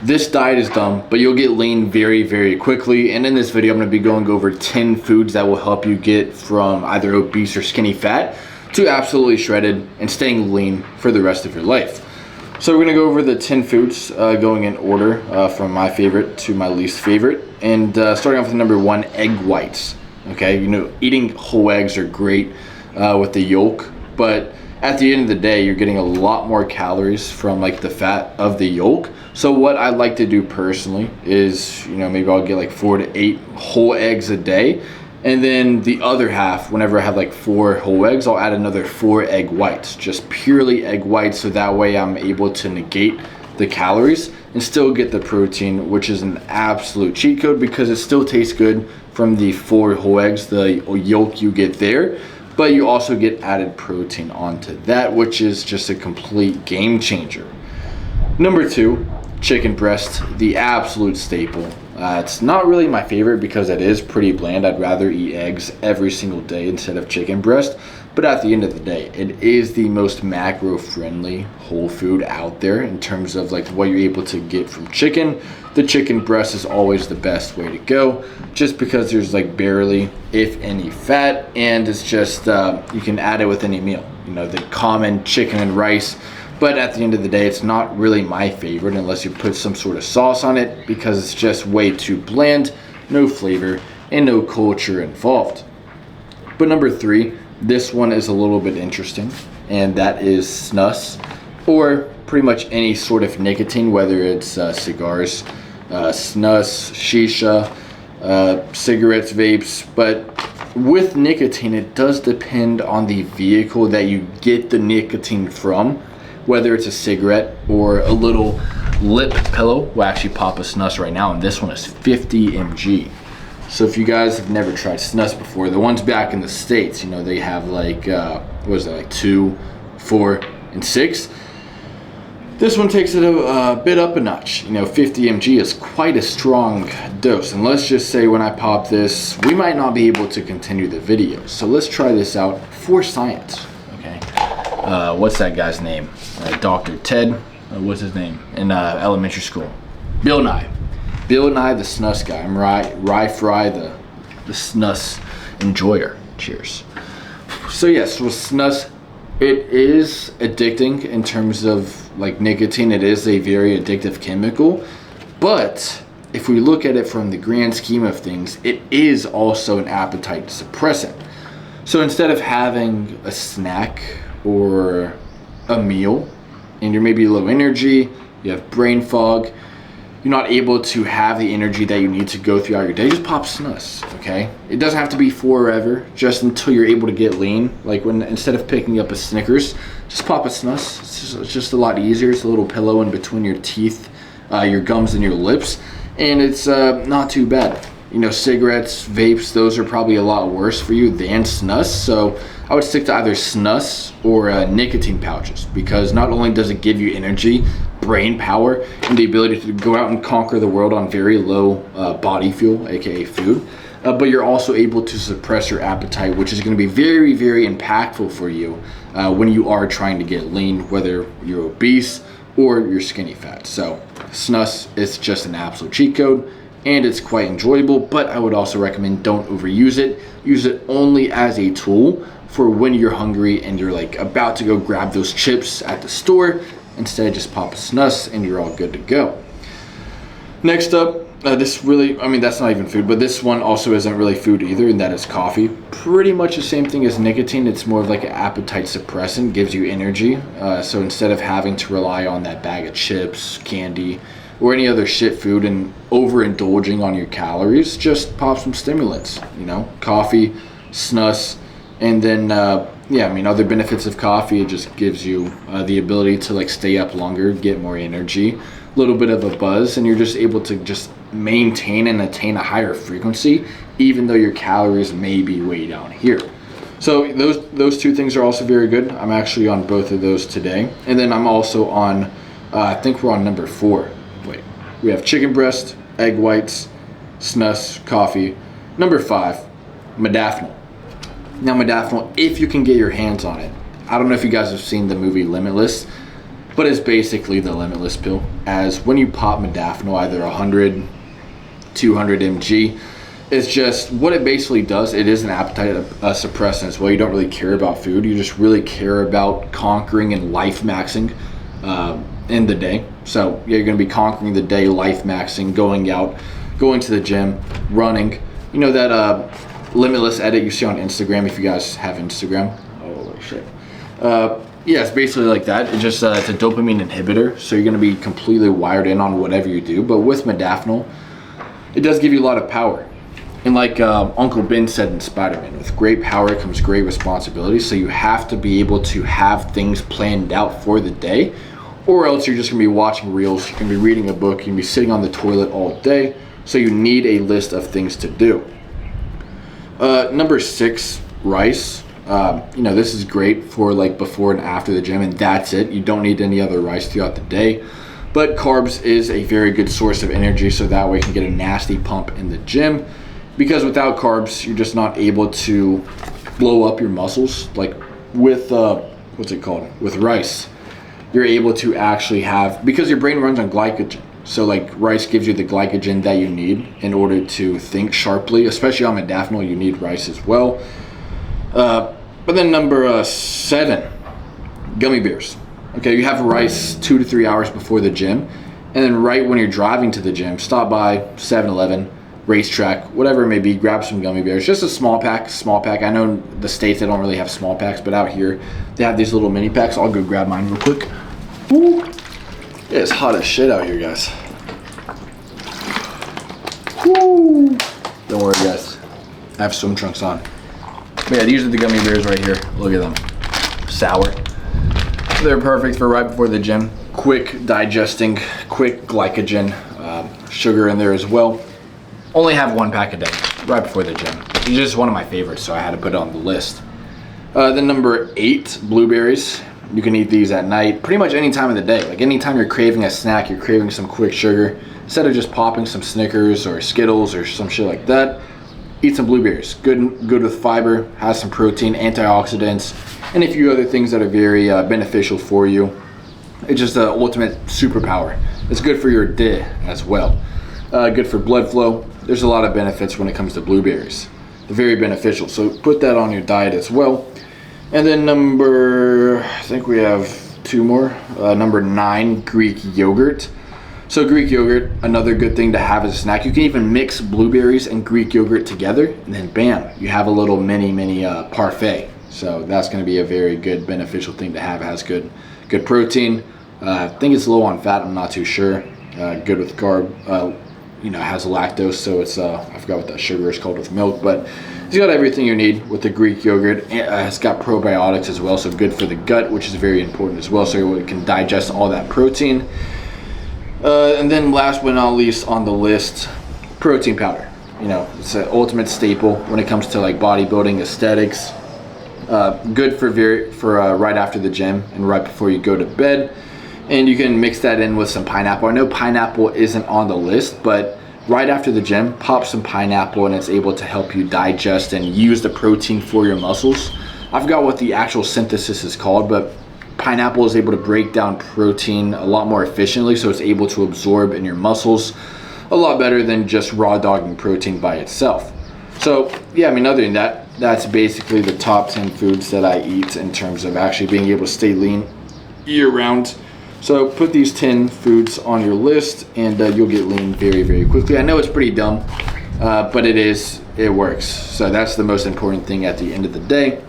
This diet is dumb, but you'll get lean very, very quickly. And in this video, I'm gonna be going over 10 foods that will help you get from either obese or skinny fat to absolutely shredded and staying lean for the rest of your life. So we're gonna go over the 10 foods going in order from my favorite to my least favorite. And starting off with number 1, egg whites. Okay, you know, eating whole eggs are great with the yolk, but at the end of the day, you're getting a lot more calories from like the fat of the yolk. So what I like to do personally is, you know, maybe I'll get like 4 to 8 whole eggs a day. And then the other half, whenever I have like 4 whole eggs, I'll add another 4 egg whites, just purely egg whites. So that way I'm able to negate the calories and still get the protein, which is an absolute cheat code because it still tastes good from the 4 whole eggs, the yolk you get there. But you also get added protein onto that, which is just a complete game changer. Number 2, chicken breast, the absolute staple. It's not really my favorite because it is pretty bland. I'd rather eat eggs every single day instead of chicken breast. But at the end of the day, it is the most macro-friendly whole food out there in terms of like what you're able to get from chicken. The chicken breast is always the best way to go, just because there's like barely, if any, fat, and it's just you can add it with any meal. You know, the common chicken and rice. But at the end of the day, it's not really my favorite unless you put some sort of sauce on it because it's just way too bland, no flavor, and no culture involved. But number 3, this one is a little bit interesting, and that is snus, or pretty much any sort of nicotine, whether it's cigars, snus, shisha, cigarettes, vapes. But with nicotine, it does depend on the vehicle that you get the nicotine from, whether it's a cigarette or a little lip pillow. We'll actually pop a snus right now, and this one is 50 mg. So if you guys have never tried snus before, the ones back in the States, you know, they have like, what is it, like 2, 4, and 6. This one takes it a bit up a notch. You know, 50 mg is quite a strong dose. And let's just say when I pop this, we might not be able to continue the video. So let's try this out for science, okay? What's that guy's name? Dr. Ted, what's his name? In elementary school. Bill Nye. Bill Nye, the snus guy. I'm Rye Fry, the snus enjoyer. Cheers. So yes, with snus, it is addicting in terms of like nicotine. It is a very addictive chemical. But if we look at it from the grand scheme of things, it is also an appetite suppressant. So instead of having a snack or a meal and you're maybe low energy, you have brain fog, you're not able to have the energy that you need to go throughout your day, just pop snus, okay? It doesn't have to be forever, just until you're able to get lean. Like when instead of picking up a Snickers, just pop a snus. It's just a lot easier. It's a little pillow in between your teeth, your gums, and your lips, and it's not too bad. You know, cigarettes, vapes, those are probably a lot worse for you than snus. So I would stick to either snus or nicotine pouches, because not only does it give you energy, brain power, and the ability to go out and conquer the world on very low body fuel, aka food, but you're also able to suppress your appetite, which is going to be very, very impactful for you when you are trying to get lean, whether you're obese or you're skinny fat. So snus is just an absolute cheat code, and it's quite enjoyable, but I would also recommend don't overuse it. Use it only as a tool for when you're hungry and you're like about to go grab those chips at the store. Instead, just pop a snus and you're all good to go. Next up, this really, I mean, that's not even food, but this one also isn't really food either, and that is coffee. Pretty much the same thing as nicotine. It's more of like an appetite suppressant, gives you energy. So instead of having to rely on that bag of chips, candy, or any other shit food and overindulging on your calories, just pop some stimulants, you know, coffee, snus, and then yeah, I mean, other benefits of coffee, it just gives you the ability to like stay up longer, get more energy, a little bit of a buzz, and you're just able to just maintain and attain a higher frequency, even though your calories may be way down here. So those 2 things are also very good. I'm actually on both of those today. And then I'm also on, I think we're on number 4. Wait, we have chicken breast, egg whites, snus, coffee. Number 5, modafinil. Now modafinil, if you can get your hands on it, I don't know if you guys have seen the movie Limitless. but it's basically the Limitless pill. As when you pop modafinil, either 100, 200 mg, it's just what it basically does. It is an appetite suppressant as well. You don't really care about food. You just really care about conquering and life maxing in the day. So yeah, you're going to be conquering the day, life maxing, going out, going to the gym, running. You know that Limitless edit you see on Instagram, if you guys have Instagram. Oh shit. Yeah, it's basically like that. It's just it's a dopamine inhibitor, so you're going to be completely wired in on whatever you do. But with modafinil, it does give you a lot of power. And like Uncle Ben said in Spider-Man, with great power comes great responsibility. So you have to be able to have things planned out for the day, or else you're just going to be watching reels, you're going to be reading a book, you're going to be sitting on the toilet all day. So you need a list of things to do. Number 6, rice. You know, this is great for like before and after the gym, and that's it. You don't need any other rice throughout the day. But carbs is a very good source of energy, so that way you can get a nasty pump in the gym. Because without carbs, you're just not able to blow up your muscles. Like with, what's it called? With rice, you're able to actually have, because your brain runs on glycogen. So like rice gives you the glycogen that you need in order to think sharply, especially on modafinil, you need rice as well. But then number 7, gummy bears. Okay, you have rice 2 to 3 hours before the gym, and then right when you're driving to the gym, stop by 7-Eleven, racetrack, whatever it may be, grab some gummy bears. Just a small pack. I know in the States they don't really have small packs, but out here they have these little mini packs. I'll go grab mine real quick. Woo. Yeah, it's hot as shit out here, guys. Woo. Don't worry, guys. I have swim trunks on. But yeah, these are the gummy bears right here. Look at them. Sour. They're perfect for right before the gym. Quick digesting, quick glycogen, sugar in there as well. Only have 1 pack a day, right before the gym. It's just one of my favorites, so I had to put it on the list. Then number 8, blueberries. You can eat these at night, pretty much any time of the day. Like anytime you're craving a snack, you're craving some quick sugar, instead of just popping some Snickers or Skittles or some shit like that, eat some blueberries. Good with fiber, has some protein, antioxidants, and a few other things that are very beneficial for you. It's just the ultimate superpower. It's good for your day as well. Good for blood flow. There's a lot of benefits when it comes to blueberries. They're very beneficial, so put that on your diet as well. And then I think we have 2 more. Number 9, Greek yogurt. So Greek yogurt, another good thing to have as a snack. You can even mix blueberries and Greek yogurt together, and then bam, you have a little mini parfait. So that's going to be a very good beneficial thing to have. It has good protein. I think it's low on fat, I'm not too sure. Good with carb. You know, it has lactose, so it's I forgot what that sugar is called with milk, but it's got everything you need with the Greek yogurt. It's got probiotics as well, so good for the gut, which is very important as well, so it can digest all that protein. And then last but not least on the list, protein powder. You know, it's an ultimate staple when it comes to like bodybuilding, aesthetics. Good for right after the gym and right before you go to bed. And you can mix that in with some pineapple. I know pineapple isn't on the list, but right after the gym, pop some pineapple and it's able to help you digest and use the protein for your muscles. I forgot what the actual synthesis is called, but pineapple is able to break down protein a lot more efficiently, so it's able to absorb in your muscles a lot better than just raw dogging protein by itself. So yeah, I mean, other than that, that's basically the top 10 foods that I eat in terms of actually being able to stay lean year round. So put these 10 foods on your list and you'll get lean very, very quickly. I know it's pretty dumb, but it works. So that's the most important thing at the end of the day.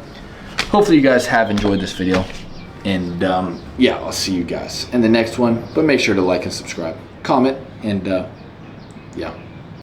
Hopefully you guys have enjoyed this video. And yeah, I'll see you guys in the next one. But make sure to like and subscribe, comment, and yeah.